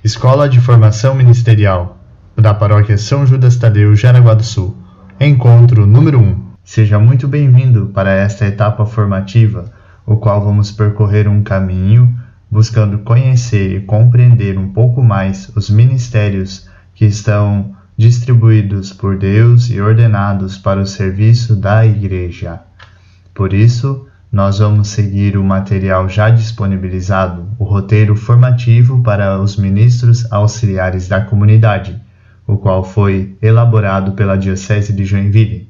Escola de Formação Ministerial da Paróquia São Judas Tadeu, Jaraguá do Sul. Encontro número 1. Seja muito bem-vindo para esta etapa formativa, o qual vamos percorrer um caminho buscando conhecer e compreender um pouco mais os ministérios que estão distribuídos por Deus e ordenados para o serviço da Igreja. Por isso, nós vamos seguir o material já disponibilizado, o roteiro formativo para os ministros auxiliares da comunidade, o qual foi elaborado pela Diocese de Joinville.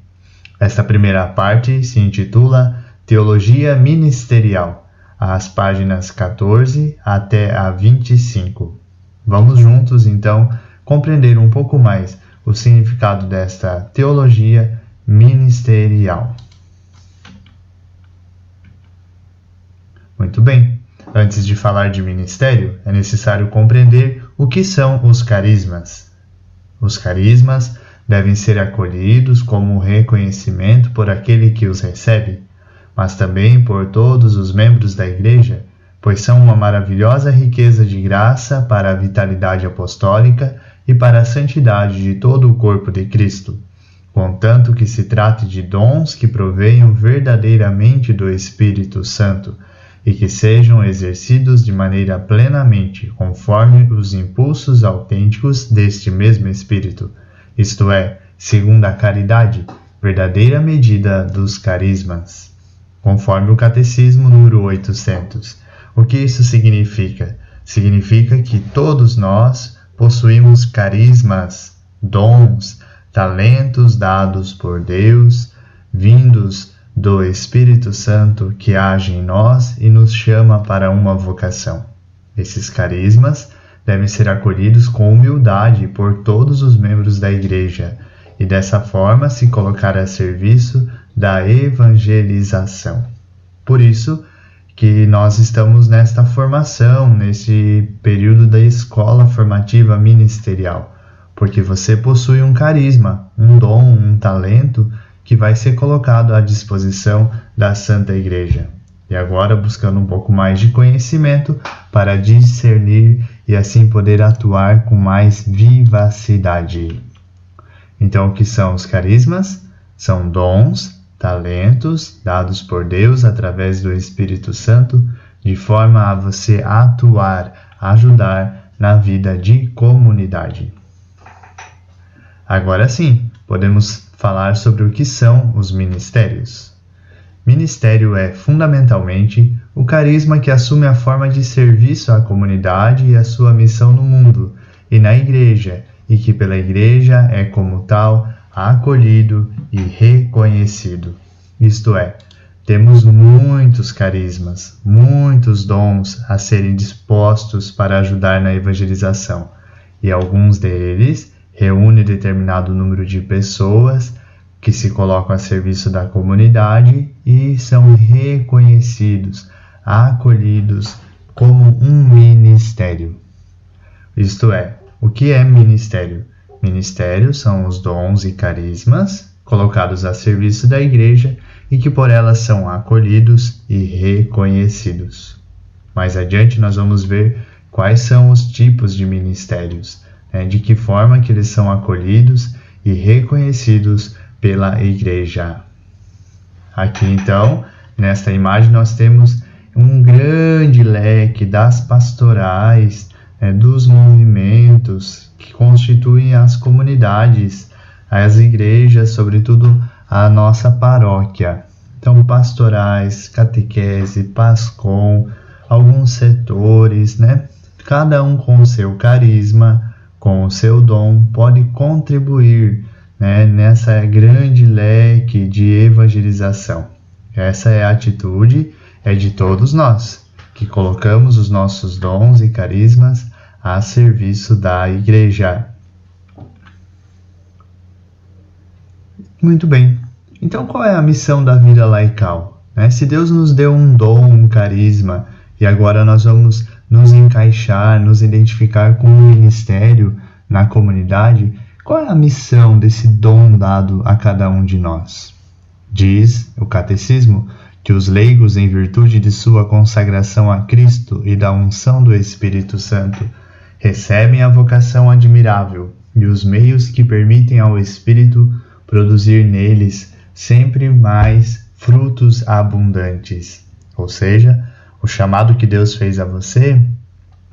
Esta primeira parte se intitula Teologia Ministerial, as páginas 14 até a 25. Vamos juntos, então, compreender um pouco mais o significado desta teologia ministerial. Muito bem, antes de falar de ministério, é necessário compreender o que são os carismas. Os carismas devem ser acolhidos como reconhecimento por aquele que os recebe, mas também por todos os membros da Igreja, pois são uma maravilhosa riqueza de graça para a vitalidade apostólica e para a santidade de todo o corpo de Cristo, contanto que se trate de dons que provenham verdadeiramente do Espírito Santo, e que sejam exercidos de maneira plenamente conforme os impulsos autênticos deste mesmo Espírito, isto é, segundo a caridade, verdadeira medida dos carismas, conforme o Catecismo número 800. O que isso significa? Significa que todos nós possuímos carismas, dons, talentos dados por Deus, vindos do Espírito Santo que age em nós e nos chama para uma vocação. Esses carismas devem ser acolhidos com humildade por todos os membros da Igreja e dessa forma se colocar a serviço da evangelização. Por isso que nós estamos nesta formação, nesse período da escola formativa ministerial, porque você possui um carisma, um dom, um talento que vai ser colocado à disposição da Santa Igreja. E agora buscando um pouco mais de conhecimento para discernir e assim poder atuar com mais vivacidade. Então, o que são os carismas? São dons, talentos dados por Deus através do Espírito Santo, de forma a você atuar, ajudar na vida de comunidade. Agora sim, podemos falar sobre o que são os ministérios. Ministério é, fundamentalmente, o carisma que assume a forma de serviço à comunidade e a sua missão no mundo e na Igreja, e que pela Igreja é, como tal, acolhido e reconhecido. Isto é, temos muitos carismas, muitos dons a serem dispostos para ajudar na evangelização, e alguns deles reúne determinado número de pessoas que se colocam a serviço da comunidade e são reconhecidos, acolhidos como um ministério. Isto é, o que é ministério? Ministério são os dons e carismas colocados a serviço da Igreja e que por elas são acolhidos e reconhecidos. Mais adiante nós vamos ver quais são os tipos de ministérios, de que forma que eles são acolhidos e reconhecidos pela Igreja. Aqui então, nesta imagem, nós temos um grande leque das pastorais, dos movimentos que constituem as comunidades, as igrejas, sobretudo a nossa paróquia. Então, pastorais, catequese, PASCOM, alguns setores, cada um com o seu carisma, com o seu dom, pode contribuir nessa grande leque de evangelização. Essa é a atitude de todos nós, que colocamos os nossos dons e carismas a serviço da Igreja. Muito bem. Então, qual é a missão da vida laical? Se Deus nos deu um dom, um carisma, e agora nós vamos nos encaixar, nos identificar com um ministério na comunidade, qual é a missão desse dom dado a cada um de nós? Diz o Catecismo que os leigos, em virtude de sua consagração a Cristo e da unção do Espírito Santo, recebem a vocação admirável e os meios que permitem ao Espírito produzir neles sempre mais frutos abundantes. Ou seja, o chamado que Deus fez a você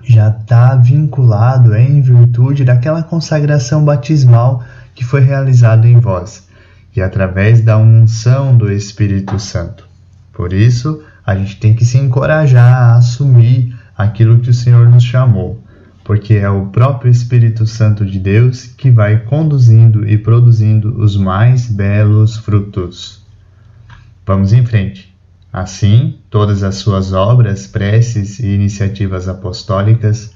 já está vinculado em virtude daquela consagração batismal que foi realizada em vós e através da unção do Espírito Santo. Por isso, a gente tem que se encorajar a assumir aquilo que o Senhor nos chamou, porque é o próprio Espírito Santo de Deus que vai conduzindo e produzindo os mais belos frutos. Vamos em frente. Assim, todas as suas obras, preces e iniciativas apostólicas,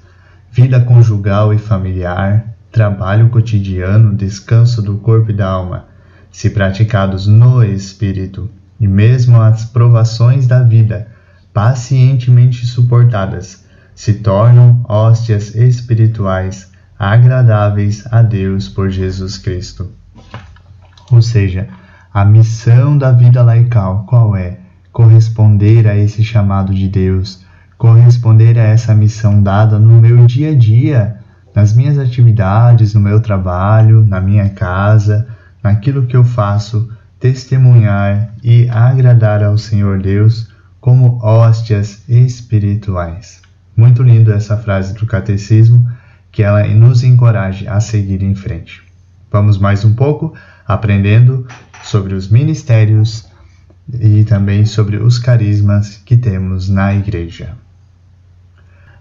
vida conjugal e familiar, trabalho cotidiano, descanso do corpo e da alma, se praticados no Espírito, e mesmo as provações da vida, pacientemente suportadas, se tornam hóstias espirituais agradáveis a Deus por Jesus Cristo. Ou seja, a missão da vida laical qual é? Corresponder a esse chamado de Deus, corresponder a essa missão dada no meu dia a dia, nas minhas atividades, no meu trabalho, na minha casa, naquilo que eu faço, testemunhar e agradar ao Senhor Deus como hóstias espirituais. Muito lindo essa frase do Catecismo, que ela nos encoraja a seguir em frente. Vamos mais um pouco aprendendo sobre os ministérios e também sobre os carismas que temos na Igreja.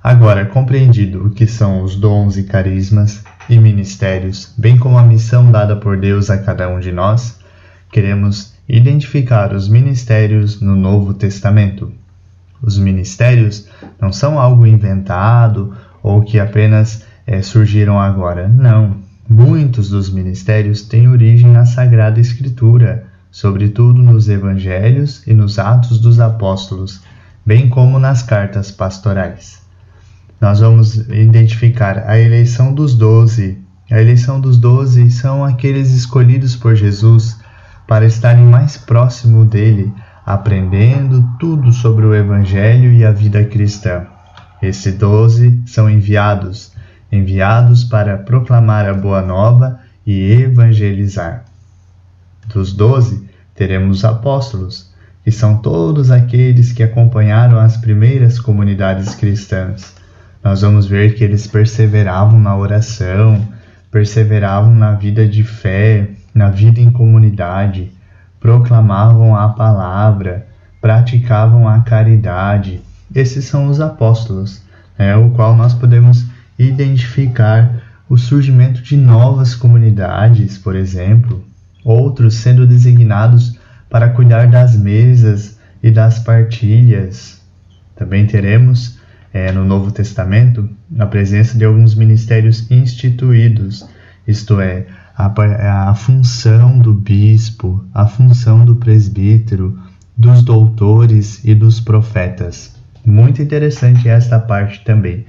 Agora, compreendido o que são os dons e carismas e ministérios, bem como a missão dada por Deus a cada um de nós, queremos identificar os ministérios no Novo Testamento. Os ministérios não são algo inventado ou que apenas surgiram agora. Não. Muitos dos ministérios têm origem na Sagrada Escritura, sobretudo nos Evangelhos e nos Atos dos Apóstolos, bem como nas cartas pastorais. Nós vamos identificar a eleição dos 12. A eleição dos 12 são aqueles escolhidos por Jesus para estarem mais próximo dele, aprendendo tudo sobre o Evangelho e a vida cristã. Esses 12 são enviados para proclamar a Boa Nova e evangelizar. Dos 12, teremos os apóstolos, que são todos aqueles que acompanharam as primeiras comunidades cristãs. Nós vamos ver que eles perseveravam na oração, perseveravam na vida de fé, na vida em comunidade, proclamavam a palavra, praticavam a caridade. Esses são os apóstolos, o qual nós podemos identificar o surgimento de novas comunidades, por exemplo, outros sendo designados para cuidar das mesas e das partilhas. Também teremos no Novo Testamento a presença de alguns ministérios instituídos, isto é, a função do bispo, a função do presbítero, dos doutores e dos profetas. Muito interessante esta parte também.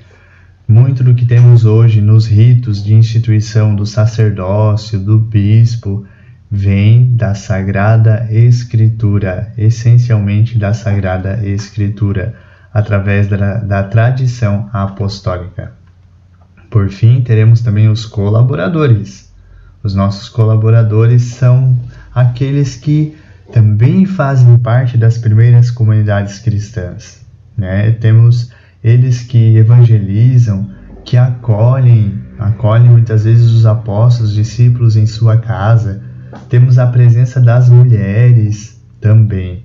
Muito do que temos hoje nos ritos de instituição do sacerdócio, do bispo, vem da Sagrada Escritura, essencialmente da Sagrada Escritura, através da tradição apostólica. Por fim, teremos também os colaboradores. Os nossos colaboradores são aqueles que também fazem parte das primeiras comunidades cristãs. Temos eles que evangelizam, que acolhem muitas vezes os apóstolos, discípulos em sua casa. Temos a presença das mulheres também.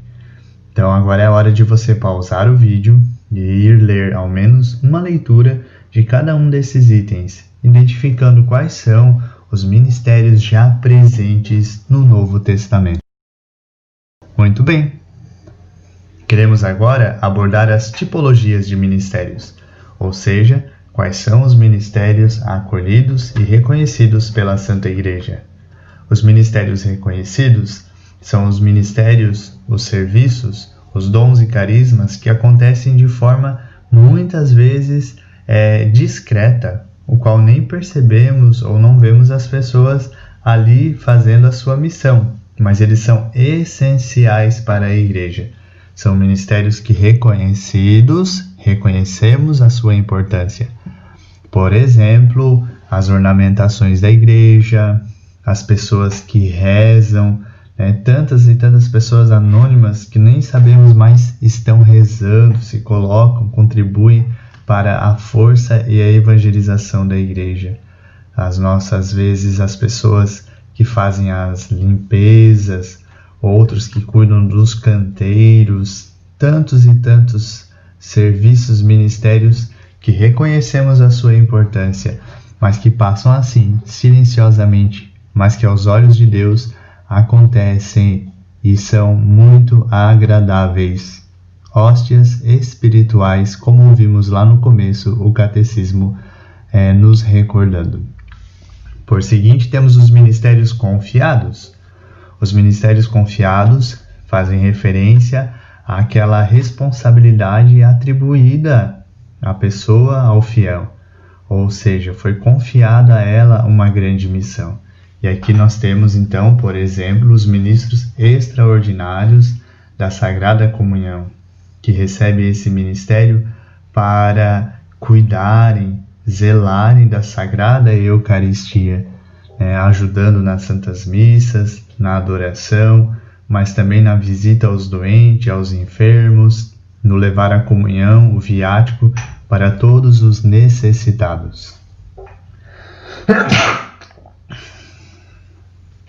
Então agora é a hora de você pausar o vídeo e ir ler ao menos uma leitura de cada um desses itens, identificando quais são os ministérios já presentes no Novo Testamento. Muito bem! Queremos agora abordar as tipologias de ministérios, ou seja, quais são os ministérios acolhidos e reconhecidos pela Santa Igreja. Os ministérios reconhecidos são os ministérios, os serviços, os dons e carismas que acontecem de forma muitas vezes discreta, o qual nem percebemos ou não vemos as pessoas ali fazendo a sua missão, mas eles são essenciais para a Igreja. São ministérios que reconhecemos a sua importância. Por exemplo, as ornamentações da igreja, as pessoas que rezam, tantas e tantas pessoas anônimas que nem sabemos mais estão rezando, se colocam, contribuem para a força e a evangelização da igreja. Às vezes, as pessoas que fazem as limpezas, outros que cuidam dos canteiros, tantos e tantos serviços, ministérios que reconhecemos a sua importância, mas que passam assim, silenciosamente, mas que aos olhos de Deus acontecem e são muito agradáveis. Hóstias espirituais, como ouvimos lá no começo, o catecismo nos recordando. Por seguinte, temos os ministérios confiados. Os ministérios confiados fazem referência àquela responsabilidade atribuída à pessoa, ao fiel. Ou seja, foi confiada a ela uma grande missão. E aqui nós temos, então, por exemplo, os ministros extraordinários da Sagrada Comunhão, que recebem esse ministério para cuidarem, zelarem da Sagrada Eucaristia, ajudando nas Santas Missas, na adoração, mas também na visita aos doentes, aos enfermos, no levar a comunhão, o viático, para todos os necessitados.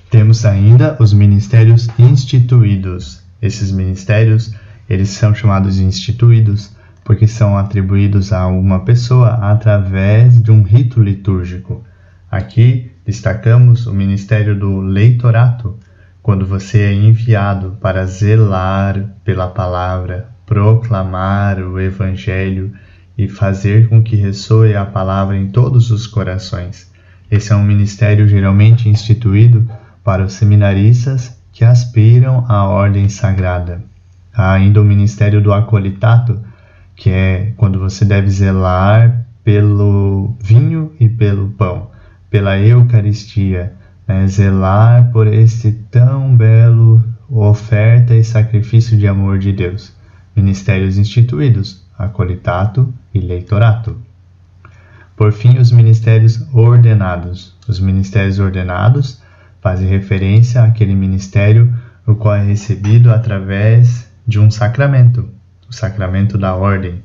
Temos ainda os ministérios instituídos. Esses ministérios, eles são chamados de instituídos porque são atribuídos a uma pessoa através de um rito litúrgico. Aqui destacamos o ministério do leitorato, quando você é enviado para zelar pela palavra, proclamar o Evangelho e fazer com que ressoe a palavra em todos os corações. Esse é um ministério geralmente instituído para os seminaristas que aspiram à ordem sagrada. Há ainda o ministério do acolitato, que é quando você deve zelar pelo vinho e pelo pão, pela Eucaristia, zelar por esse tão belo oferta e sacrifício de amor de Deus. Ministérios instituídos, acolitato e leitorato. Por fim, os ministérios ordenados. Os ministérios ordenados fazem referência àquele ministério o qual é recebido através de um sacramento, o sacramento da ordem.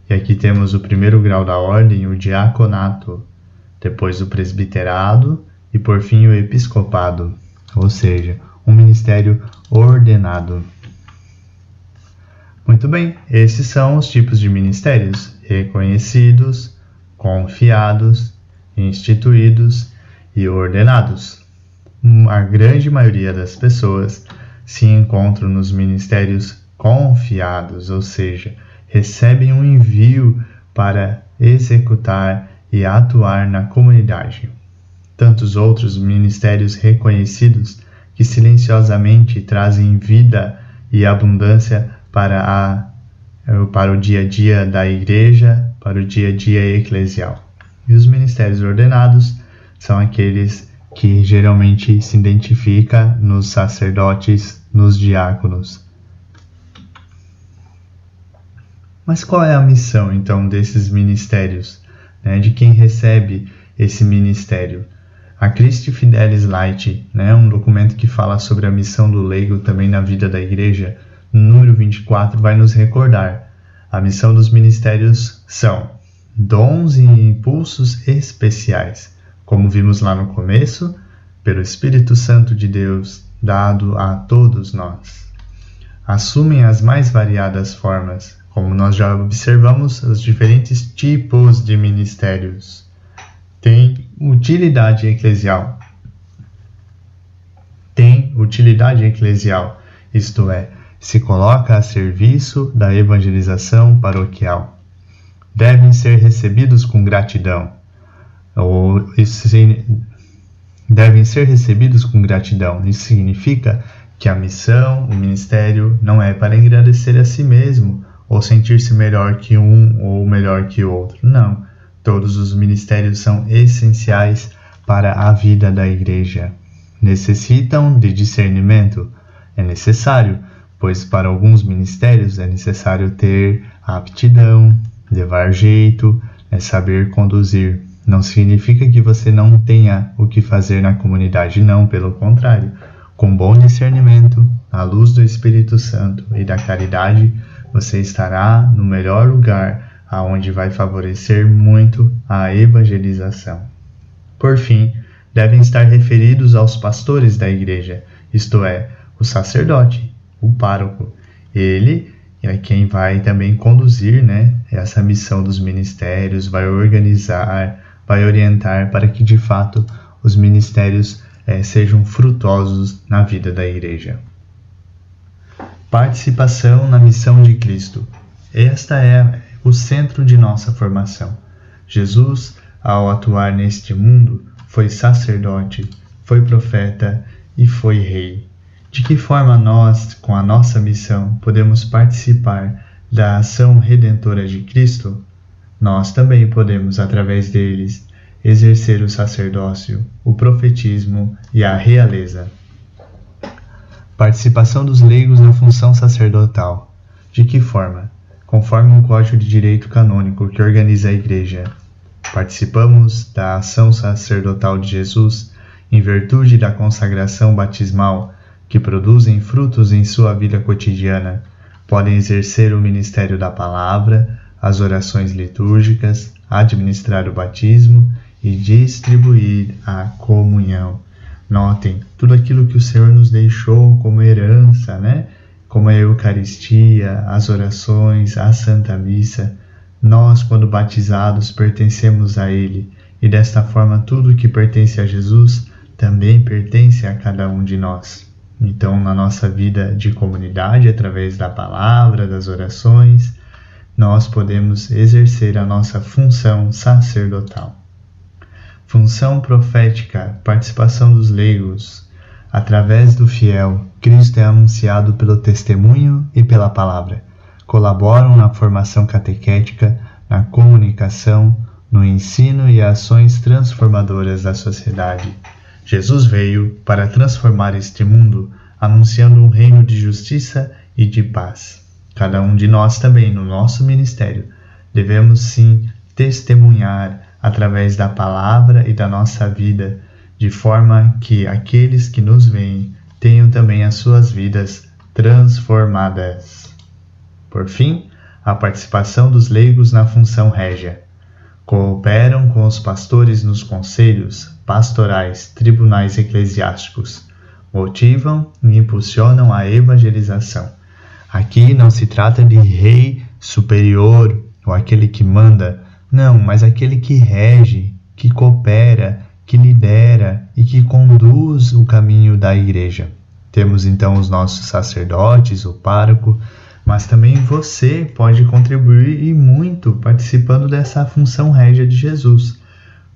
E aqui temos o primeiro grau da ordem, o diaconato, depois o presbiterado e por fim o episcopado, ou seja, um ministério ordenado. Muito bem, esses são os tipos de ministérios: reconhecidos, confiados, instituídos e ordenados. A grande maioria das pessoas se encontram nos ministérios confiados, ou seja, recebem um envio para executar e atuar na comunidade. Tantos outros ministérios reconhecidos que silenciosamente trazem vida e abundância para o dia a dia da igreja, para o dia a dia eclesial. E os ministérios ordenados são aqueles que geralmente se identifica nos sacerdotes, nos diáconos. Mas qual é a missão, então, desses ministérios? De quem recebe esse ministério? A Christi Fidelis Light, um documento que fala sobre a missão do leigo também na vida da igreja, número 24, vai nos recordar. A missão dos ministérios são dons e impulsos especiais, como vimos lá no começo, pelo Espírito Santo de Deus, dado a todos nós. Assumem as mais variadas formas, como nós já observamos, os diferentes tipos de ministérios. Tem utilidade eclesial. Isto é, se coloca a serviço da evangelização paroquial. Devem ser recebidos com gratidão. Devem ser recebidos com gratidão. Isso significa que a missão, o ministério, não é para engrandecer a si mesmo, ou sentir-se melhor que um ou melhor que outro. Não. Todos os ministérios são essenciais para a vida da igreja. Necessitam de discernimento? É necessário, pois para alguns ministérios é necessário ter aptidão, levar jeito, saber conduzir. Não significa que você não tenha o que fazer na comunidade, não, pelo contrário. Com bom discernimento, à luz do Espírito Santo e da caridade, você estará no melhor lugar, aonde vai favorecer muito a evangelização. Por fim, devem estar referidos aos pastores da igreja, isto é, o sacerdote, o pároco. Ele é quem vai também conduzir, essa missão dos ministérios, vai organizar, vai orientar para que de fato os ministérios sejam frutosos na vida da igreja. Participação na missão de Cristo. Esta é o centro de nossa formação. Jesus, ao atuar neste mundo, foi sacerdote, foi profeta e foi rei. De que forma nós, com a nossa missão, podemos participar da ação redentora de Cristo? Nós também podemos, através deles, exercer o sacerdócio, o profetismo e a realeza. Participação dos leigos na função sacerdotal. De que forma? Conforme um código de direito canônico que organiza a Igreja. Participamos da ação sacerdotal de Jesus em virtude da consagração batismal, que produzem frutos em sua vida cotidiana, podem exercer o ministério da palavra, as orações litúrgicas, administrar o batismo e distribuir a comunhão. Notem, tudo aquilo que o Senhor nos deixou como herança, como a Eucaristia, as orações, a Santa Missa. Nós, quando batizados, pertencemos a Ele, e desta forma tudo que pertence a Jesus também pertence a cada um de nós. Então, na nossa vida de comunidade, através da palavra, das orações, nós podemos exercer a nossa função sacerdotal. Função profética, participação dos leigos. Através do fiel, Cristo é anunciado pelo testemunho e pela palavra. Colaboram na formação catequética, na comunicação, no ensino e ações transformadoras da sociedade. Jesus veio para transformar este mundo, anunciando um reino de justiça e de paz. Cada um de nós também, no nosso ministério, devemos sim testemunhar através da palavra e da nossa vida, de forma que aqueles que nos veem tenham também as suas vidas transformadas. Por fim, a participação dos leigos na função régia. Cooperam com os pastores nos conselhos pastorais, tribunais eclesiásticos. Motivam e impulsionam a evangelização. Aqui não se trata de rei superior ou aquele que manda, não, mas aquele que rege, que coopera, que lidera e que conduz o caminho da igreja. Temos então os nossos sacerdotes, o pároco, mas também você pode contribuir e muito participando dessa função régia de Jesus,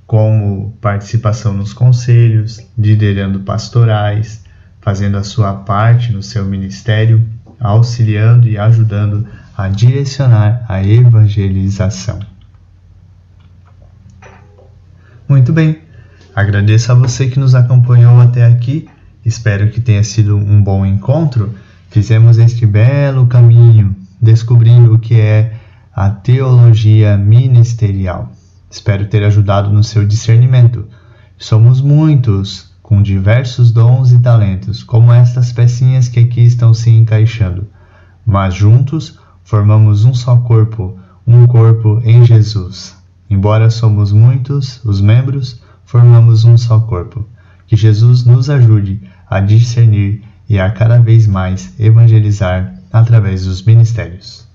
como participação nos conselhos, liderando pastorais, fazendo a sua parte no seu ministério, auxiliando e ajudando a direcionar a evangelização. Muito bem, agradeço a você que nos acompanhou até aqui, espero que tenha sido um bom encontro. Fizemos este belo caminho, descobrindo o que é a teologia ministerial. Espero ter ajudado no seu discernimento. Somos muitos, com diversos dons e talentos, como estas pecinhas que aqui estão se encaixando. Mas juntos formamos um só corpo, um corpo em Jesus. Embora somos muitos, os membros, formamos um só corpo. Que Jesus nos ajude a discernir e a cada vez mais evangelizar através dos ministérios.